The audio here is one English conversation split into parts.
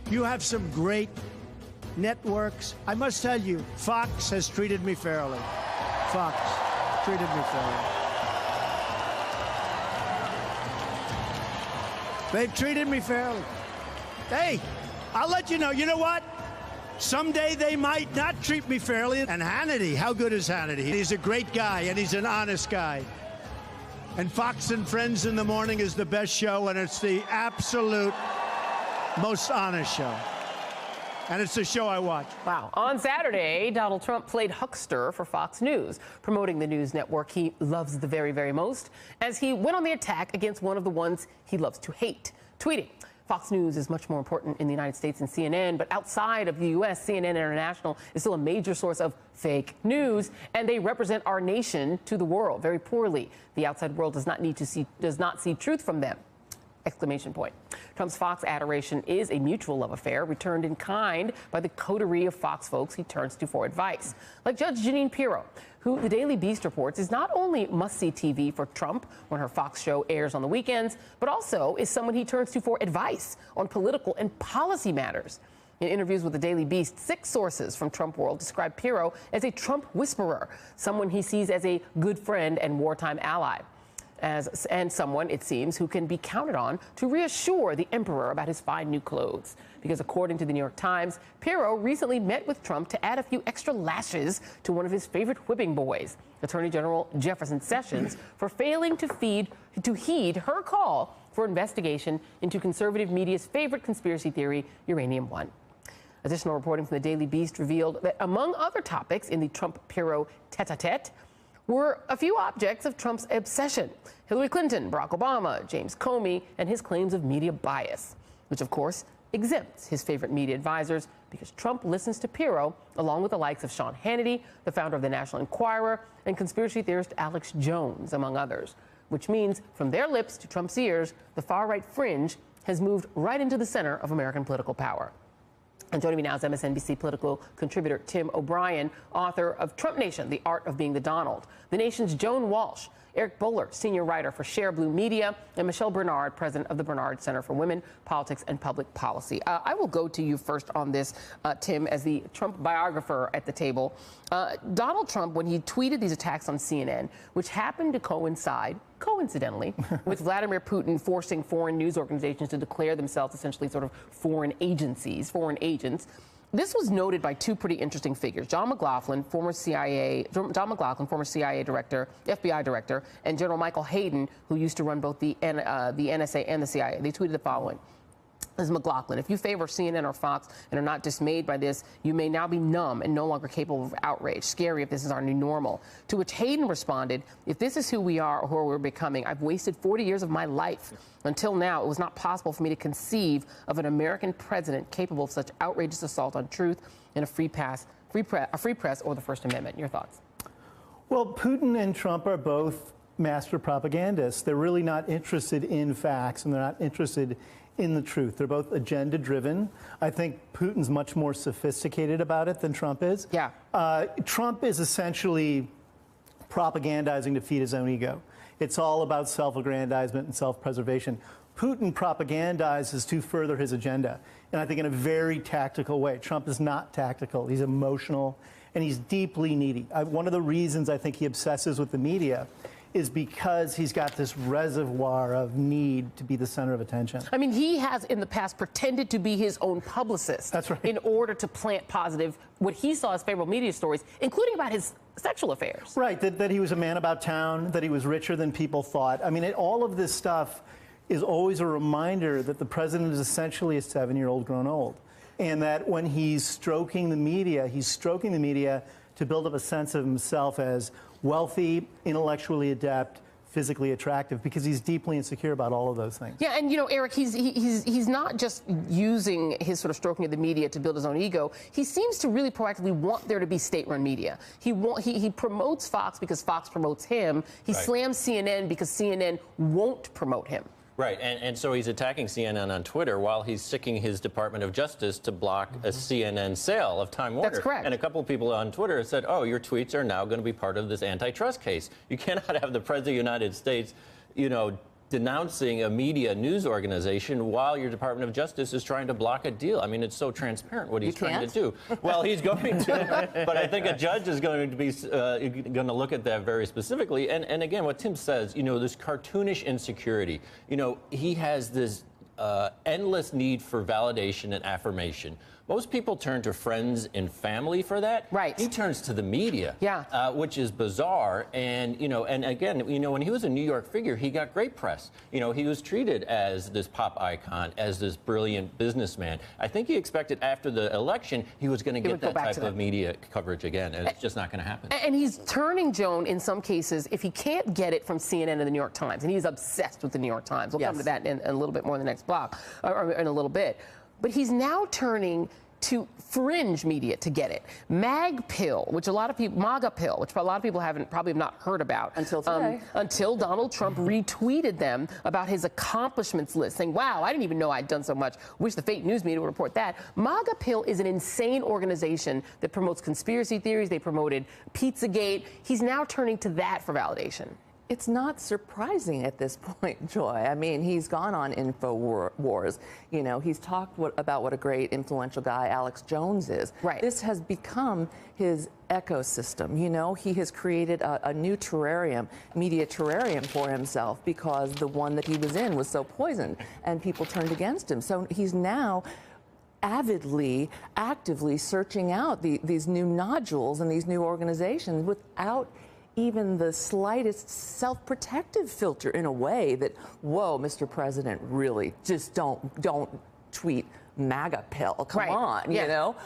You have some great networks. I must tell you, Fox has treated me fairly. Fox treated me fairly. They've treated me fairly. Hey, I'll let you know. You know what? Someday they might not treat me fairly. And Hannity, how good is Hannity? He's a great guy, and he's an honest guy. And Fox and Friends in the morning is the best show, and it's the absolute most honest show. And it's the show I watch. Wow. On Saturday, Donald Trump played huckster for Fox News, promoting the news network he loves the very, very most, as he went on the attack against one of the ones he loves to hate, tweeting, Fox News is much more important in the United States than CNN, but outside of the U.S., CNN International is still a major source of fake news, and they represent our nation to the world very poorly. The outside world does not see truth from them. Exclamation point. Trump's Fox adoration is a mutual love affair, returned in kind by the coterie of Fox folks he turns to for advice. Like Judge Jeanine Pirro, who the Daily Beast reports is not only must-see TV for Trump when her Fox show airs on the weekends, but also is someone he turns to for advice on political and policy matters. In interviews with the Daily Beast, 6 sources from Trump world describe Pirro as a Trump whisperer, someone he sees as a good friend and wartime ally. And someone, it seems, who can be counted on to reassure the emperor about his fine new clothes. Because according to the New York Times, Pirro recently met with Trump to add a few extra lashes to one of his favorite whipping boys, Attorney General Jefferson Sessions, for failing to heed her call for investigation into conservative media's favorite conspiracy theory, Uranium One. Additional reporting from the Daily Beast revealed that among other topics in the Trump-Pirro tete-a-tete, were a few objects of Trump's obsession: Hillary Clinton, Barack Obama, James Comey, and his claims of media bias, which of course exempts his favorite media advisors because Trump listens to Pirro along with the likes of Sean Hannity, the founder of the National Enquirer, and conspiracy theorist Alex Jones, among others, which means from their lips to Trump's ears, the far-right fringe has moved right into the center of American political power. And joining me now is MSNBC political contributor Tim O'Brien, author of Trump Nation, The Art of Being the Donald, The Nation's Joan Walsh, Eric Bowler, senior writer for Share Blue Media, and Michelle Bernard, president of the Bernard Center for Women, Politics, and Public Policy. I will go to you first on this, Tim, as the Trump biographer at the table. Donald Trump, when he tweeted these attacks on CNN, which happened to coincide, coincidentally, with Vladimir Putin forcing foreign news organizations to declare themselves essentially sort of foreign agencies, foreign agents. This was noted by 2 pretty interesting figures: John McLaughlin, former CIA director, FBI director, and General Michael Hayden, who used to run both the NSA and the CIA. They tweeted the following. This is McLaughlin. If you favor CNN or Fox and are not dismayed by this, you may now be numb and no longer capable of outrage. Scary if this is our new normal. To which Hayden responded, if this is who we are or who we're becoming, I've wasted 40 years of my life. Until now, it was not possible for me to conceive of an American president capable of such outrageous assault on truth and a free press or the First Amendment. Your thoughts? Well, Putin and Trump are both master propagandists. They're really not interested in facts, and they're not interested in the truth. They're both agenda-driven. I think Putin's much more sophisticated about it than Trump is. Yeah. Trump is essentially propagandizing to feed his own ego. It's all about self-aggrandizement and self-preservation. Putin propagandizes to further his agenda, and I think in a very tactical way. Trump is not tactical. He's emotional, and he's deeply needy. One of the reasons I think he obsesses with the media is because he's got this reservoir of need to be the center of attention. I mean, he has in the past pretended to be his own publicist. That's right. In order to plant positive, what he saw as favorable media stories, including about his sexual affairs. Right, that he was a man about town, that he was richer than people thought. I mean, all of this stuff is always a reminder that the president is essentially a 7-year-old grown old. And that when he's stroking the media, he's stroking the media to build up a sense of himself as wealthy, intellectually adept, physically attractive, because he's deeply insecure about all of those things. Yeah, and you know, Eric, he's not just using his sort of stroking of the media to build his own ego. He seems to really proactively want there to be state-run media. He promotes Fox because Fox promotes him. He slams CNN because CNN won't promote him. Right, and so he's attacking CNN on Twitter while he's sicking his Department of Justice to block a CNN sale of Time Warner. That's correct. And a couple of people on Twitter said, oh, your tweets are now going to be part of this antitrust case. You cannot have the President of the United States, you know, denouncing a media news organization while your Department of Justice is trying to block a deal. I mean, it's so transparent what he's trying to do. Well, he's going to, but I think a judge is going to be going to look at that very specifically. And again, what Tim says, you know, this cartoonish insecurity. You know, he has this endless need for validation and affirmation. Most people turn to friends and family for that. Right. He turns to the media, which is bizarre. And, you know, and again, you know, when he was a New York figure, he got great press. You know, he was treated as this pop icon, as this brilliant businessman. I think he expected after the election he was going to get that type of media coverage again, and it's just not going to happen. And he's turning, Joan, in some cases, if he can't get it from CNN and the New York Times, and he's obsessed with the New York Times. We'll come to that in a little bit more in the next block, or in a little bit. But he's now turning to fringe media to get it. MAG pill, which a lot of people, MAGA pill, which a lot of people probably have not heard about. Until today. Until Donald Trump retweeted them about his accomplishments list, saying, wow, I didn't even know I'd done so much. Wish the fake news media would report that. MAGA pill is an insane organization that promotes conspiracy theories. They promoted Pizzagate. He's now turning to that for validation. It's not surprising at this point, Joy. I mean, he's gone on InfoWars. You know, he's talked about what a great influential guy Alex Jones is. Right. This has become his ecosystem. You know, he has created a new terrarium, media terrarium for himself because the one that he was in was so poisoned and people turned against him. So he's now avidly, actively searching out these new nodules and these new organizations without even the slightest self-protective filter, in a way that, whoa, Mr. President, really, just don't tweet MAGA pill. Come on, you know,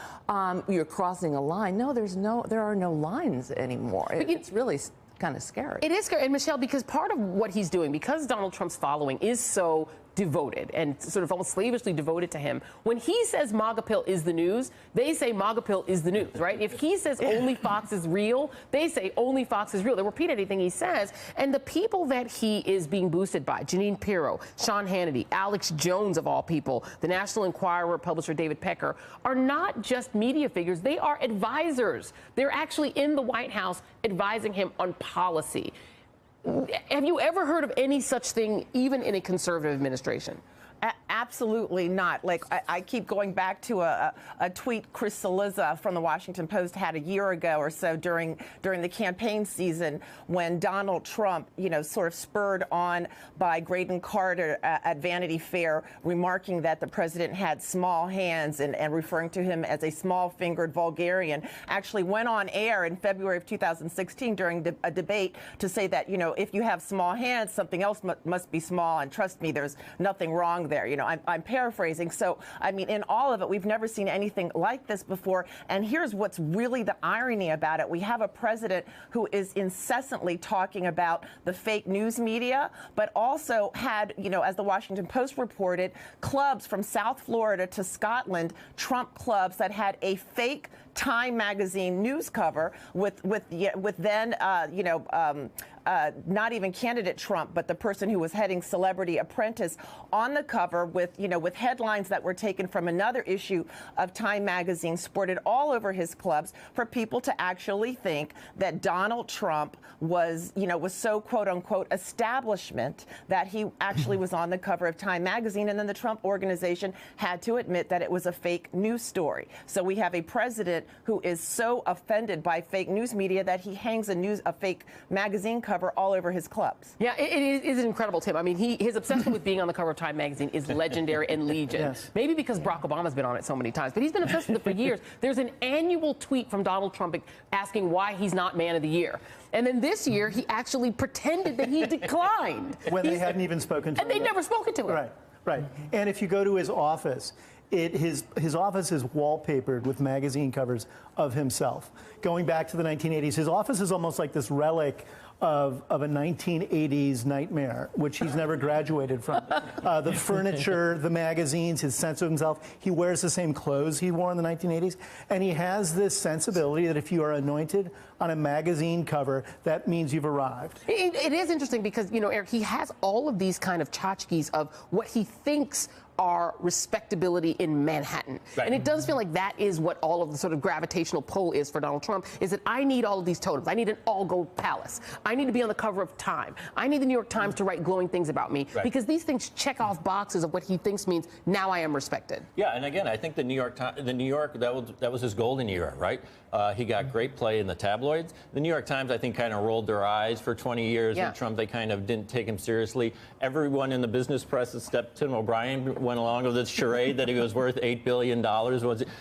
you're crossing a line. No, there are no lines anymore. It's really kind of scary. It is scary, and Michelle, because part of what he's doing, because Donald Trump's following is so devoted and sort of almost slavishly devoted to him. When he says MAGA pill is the news, they say MAGA pill is the news, right? If he says only Fox is real, they say only Fox is real. They repeat anything he says. And the people that he is being boosted by, Jeanine Pirro, Sean Hannity, Alex Jones of all people, the National Enquirer publisher David Pecker, are not just media figures. They are advisors. They're actually in the White House advising him on policy. Have you ever heard of any such thing, even in a conservative administration? Absolutely not. Like, I keep going back to a tweet Chris Cillizza from the Washington Post had a year ago or so during the campaign season, when Donald Trump, you know, sort of spurred on by Graydon Carter at Vanity Fair, remarking that the president had small hands and referring to him as a small-fingered vulgarian, actually went on air in February of 2016 during a debate to say that, you know, if you have small hands, something else must be small, and trust me, there's nothing wrong there. You know, I'm paraphrasing. So, I mean, in all of it, we've never seen anything like this before. And here's what's really the irony about it. We have a president who is incessantly talking about the fake news media, but also had, you know, as the Washington Post reported, clubs from South Florida to Scotland, Trump clubs that had a fake Time magazine news cover with then, not even candidate Trump, but the person who was heading Celebrity Apprentice on the cover with headlines that were taken from another issue of Time magazine, sported all over his clubs for people to actually think that Donald Trump was so quote unquote establishment that he actually was on the cover of Time magazine. And then the Trump organization had to admit that it was a fake news story. So we have a president who is so offended by fake news media that he hangs a fake magazine cover all over his clubs. Yeah, it is incredible, Tim. I mean, his obsession with being on the cover of Time magazine is legendary and legion. Yes. Maybe because Barack Obama's been on it so many times, but he's been obsessed with it for years. There's an annual tweet from Donald Trump asking why he's not Man of the Year. And then this year, he actually pretended that he declined. When they hadn't even spoken to him. And they'd never spoken to him. Right, right. And if you go to his office, his office is wallpapered with magazine covers of himself. Going back to the 1980s, his office is almost like this relic of a 1980s nightmare, which he's never graduated from. The furniture, the magazines, his sense of himself. He wears the same clothes he wore in the 1980s. And he has this sensibility that if you are anointed on a magazine cover, that means you've arrived. It is interesting because, you know, Eric, he has all of these kind of tchotchkes of what he thinks are respectability in Manhattan. Right. And it does feel like that is what all of the sort of gravitational pull is for Donald Trump, is that I need all of these totems. I need an all-gold palace. I need to be on the cover of Time. I need the New York Times to write glowing things about me, because these things check off boxes of what he thinks means now I am respected. Yeah, and again, I think the New York that was his golden era, right? He got great play in the tabloids. The New York Times, I think, kind of rolled their eyes for 20 years with Trump. They kind of didn't take him seriously. Everyone in the business press, except Tim O'Brien, went along with this charade that he was worth $8 billion.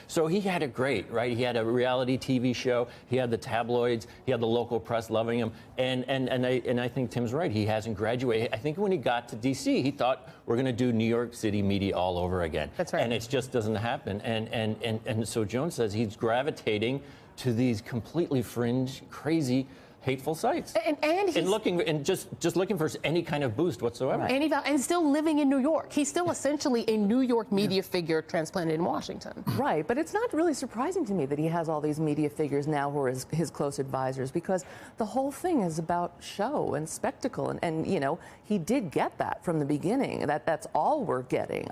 So he had it great, right? He had a reality TV show. He had the tabloids. He had the local press loving him. And I think Tim's right. He hasn't graduated. I think when he got to D.C., he thought, we're going to do New York City media all over again. That's right. And it just doesn't happen. And so Jones says he's gravitating to these completely fringe, crazy, hateful sites, and just looking for any kind of boost whatsoever. Right. And still living in New York. He's still essentially a New York media figure transplanted in Washington. Right, but it's not really surprising to me that he has all these media figures now who are his close advisors, because the whole thing is about show and spectacle, and you know, he did get that from the beginning. That's all we're getting.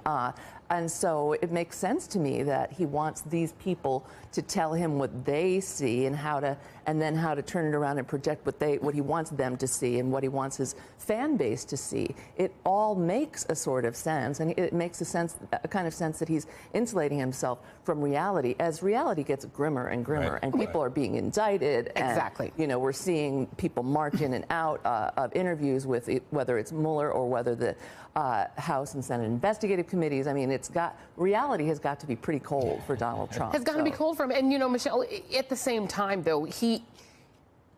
And so it makes sense to me that he wants these people to tell him what they see and how to turn it around and project what he wants them to see and what he wants his fan base to see. It all makes a sort of sense, and it makes a kind of sense that he's insulating himself from reality as reality gets grimmer and grimmer, and people are being indicted. Exactly. And, you know, we're seeing people march in and out of interviews with whether it's Mueller or whether the House and Senate investigative committees. I mean, reality has got to be pretty cold for Donald Trump. Has got to be cold for him. And, you know, Michelle, at the same time, though,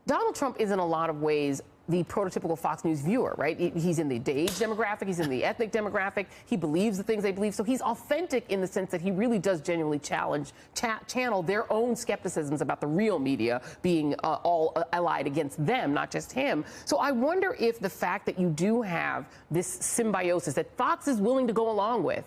Donald Trump is in a lot of ways the prototypical Fox News viewer, right? He's in the age demographic, he's in the ethnic demographic, he believes the things they believe, so he's authentic in the sense that he really does genuinely channel their own skepticisms about the real media being all allied against them, not just him. So I wonder if the fact that you do have this symbiosis that Fox is willing to go along with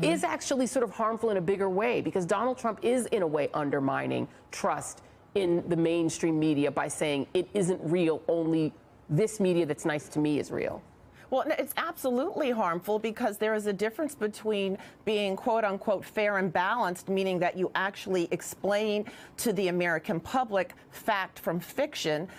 is actually sort of harmful in a bigger way, because Donald Trump is in a way undermining trust in the mainstream media by saying it isn't real, only this media that's nice to me is real. Well, it's absolutely harmful, because there is a difference between being, quote unquote, fair and balanced, meaning that you actually explain to the American public fact from fiction,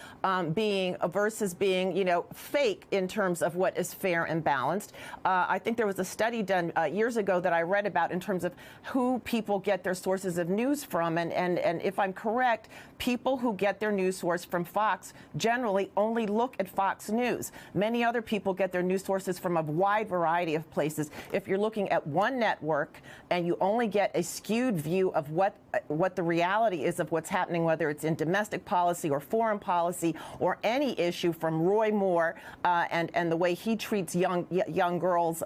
versus being, you know, fake in terms of what is fair and balanced. I think there was a study done years ago that I read about in terms of who people get their sources of news from. And if I'm correct, people who get their news source from Fox generally only look at Fox News. Many other people get their news sources from a wide variety of places. If you're looking at one network and you only get a skewed view of what the reality is of what's happening, whether it's in domestic policy or foreign policy or any issue, from Roy Moore and the way he treats young girls,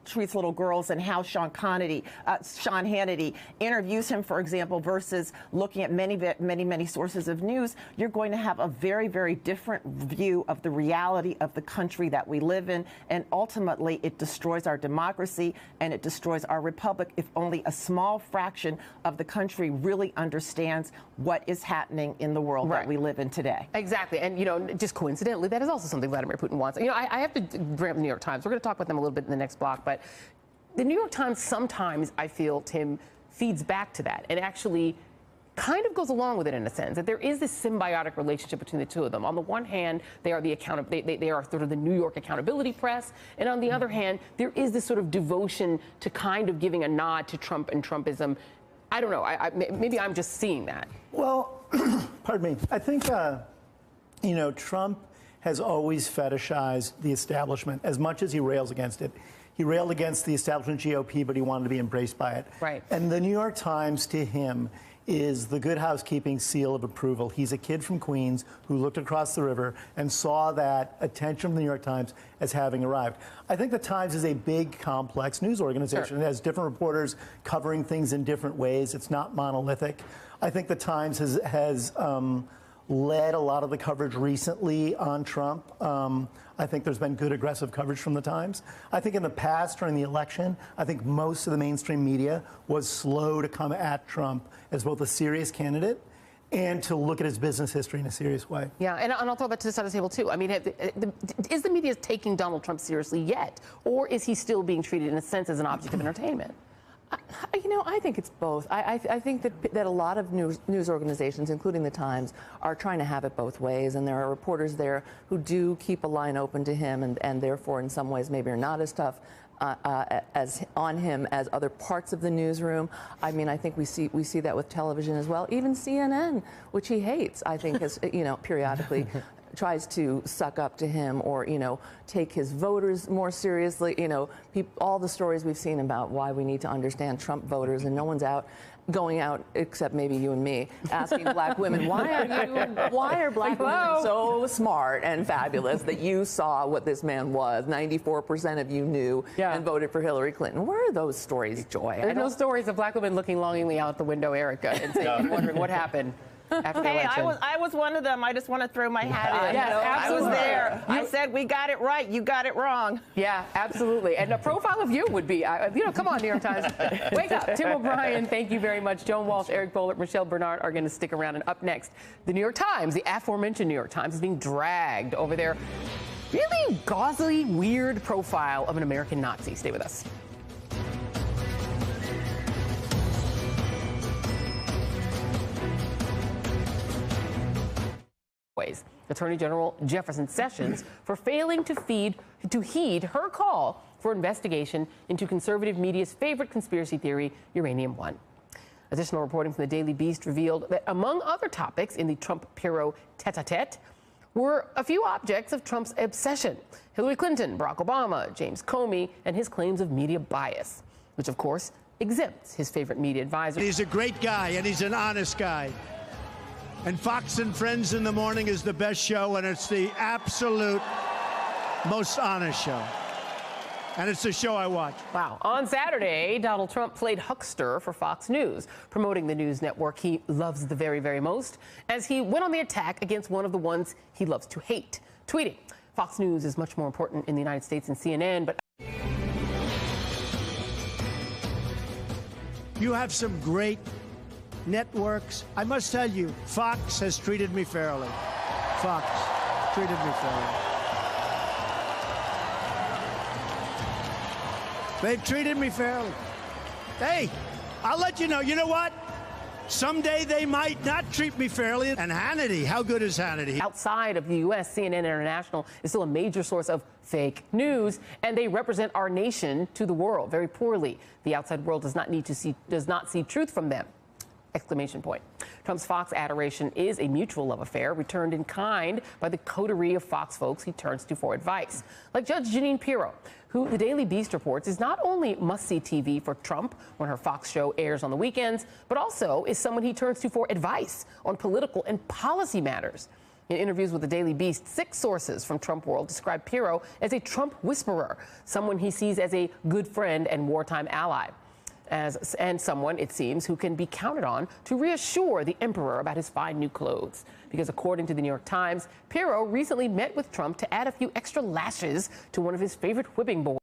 treats little girls, and how Sean Hannity interviews him, for example, versus looking at many sources of news, you're going to have a very, very different view of the reality of the country that we live in. And ultimately, it destroys our democracy and it destroys our republic if only a small fraction of the country really understands what is happening in the world that we live in today. Exactly. And, you know, just coincidentally, that is also something Vladimir Putin wants. You know, I have to bring up the New York Times. We're going to talk about them a little bit in the next block. But the New York Times sometimes, I feel, Tim, feeds back to that and actually kind of goes along with it in a sense, that there is this symbiotic relationship between the two of them. On the one hand, they are they are sort of the New York accountability press, and on the other hand, there is this sort of devotion to kind of giving a nod to Trump and Trumpism. I don't know. Maybe I'm just seeing that. Well, pardon me. I think you know, Trump has always fetishized the establishment as much as he rails against it. He railed against the establishment GOP, but he wanted to be embraced by it. Right. And the New York Times, to him, is the good housekeeping seal of approval. He's a kid from Queens who looked across the river and saw that attention from the New York Times as having arrived. I think the Times is a big, complex news organization. Sure. It has different reporters covering things in different ways. It's not monolithic. I think the Times has led a lot of the coverage recently on Trump. I think there's been good aggressive coverage from the Times. I think in the past, during the election, I think most of the mainstream media was slow to come at Trump as both a serious candidate and to look at his business history in a serious way. Yeah, and I'll throw that to the side of the table, too. I mean, is the media taking Donald Trump seriously yet, or is he still being treated, in a sense, as an object of entertainment? You know, I think it's both. I think that a lot of news organizations, including the Times, are trying to have it both ways, and there are reporters there who do keep a line open to him, and therefore, in some ways, maybe are not as tough as on him as other parts of the newsroom. I mean, I think we see that with television as well. Even CNN, which he hates, I think, has periodically tries to suck up to him, or take his voters more seriously. All the stories we've seen about why we need to understand Trump voters, and no one's going out except maybe you and me, asking black women, why are black women so smart and fabulous that you saw what this man was? 94% of you knew and voted for Hillary Clinton. Where are those stories, Joy? There's no stories of black women looking longingly out the window, Erica, and saying, wondering what happened. Hey, I was one of them. I just want to throw my hat in. Yes, absolutely. I was there. I said, we got it right. You got it wrong. Yeah, absolutely. And a profile of you would be, come on, New York Times. Wake up. Tim O'Brien, thank you very much. Joan Walsh, Eric Boehlert, Michelle Bernard are going to stick around. And up next, the New York Times, the aforementioned New York Times, is being dragged over their really gauzy, weird profile of an American Nazi. Stay with us. Attorney General Jefferson Sessions for failing to heed her call for investigation into conservative media's favorite conspiracy theory, Uranium One. Additional reporting from the Daily Beast revealed that among other topics in the Trump-Pirro tete-a-tete were a few objects of Trump's obsession: Hillary Clinton, Barack Obama, James Comey, and his claims of media bias, which of course exempts his favorite media advisor. He's a great guy, and he's an honest guy. And Fox and Friends in the morning is the best show, and it's the absolute most honest show. And it's the show I watch. Wow. On Saturday, Donald Trump played huckster for Fox News, promoting the news network he loves the very, very most, as he went on the attack against one of the ones he loves to hate, tweeting, "Fox News is much more important in the United States than CNN, but..." You have some great networks. I must tell you, Fox has treated me fairly. Fox treated me fairly. They've treated me fairly. Hey, I'll let you know. You know what? Someday they might not treat me fairly. And Hannity, how good is Hannity? Outside of the U.S., CNN International is still a major source of fake news, and they represent our nation to the world very poorly. The outside world does not see truth from them. Exclamation point. Trump's Fox adoration is a mutual love affair, returned in kind by the coterie of Fox folks he turns to for advice, like Judge Jeanine Pirro, who the Daily Beast reports is not only must-see TV for Trump when her Fox show airs on the weekends, but also is someone he turns to for advice on political and policy matters. In interviews with the Daily Beast, 6 sources from Trump world describe Pirro as a Trump whisperer, someone he sees as a good friend and wartime ally. And someone, it seems, who can be counted on to reassure the emperor about his fine new clothes. Because according to the New York Times, Pirro recently met with Trump to add a few extra lashes to one of his favorite whipping boys.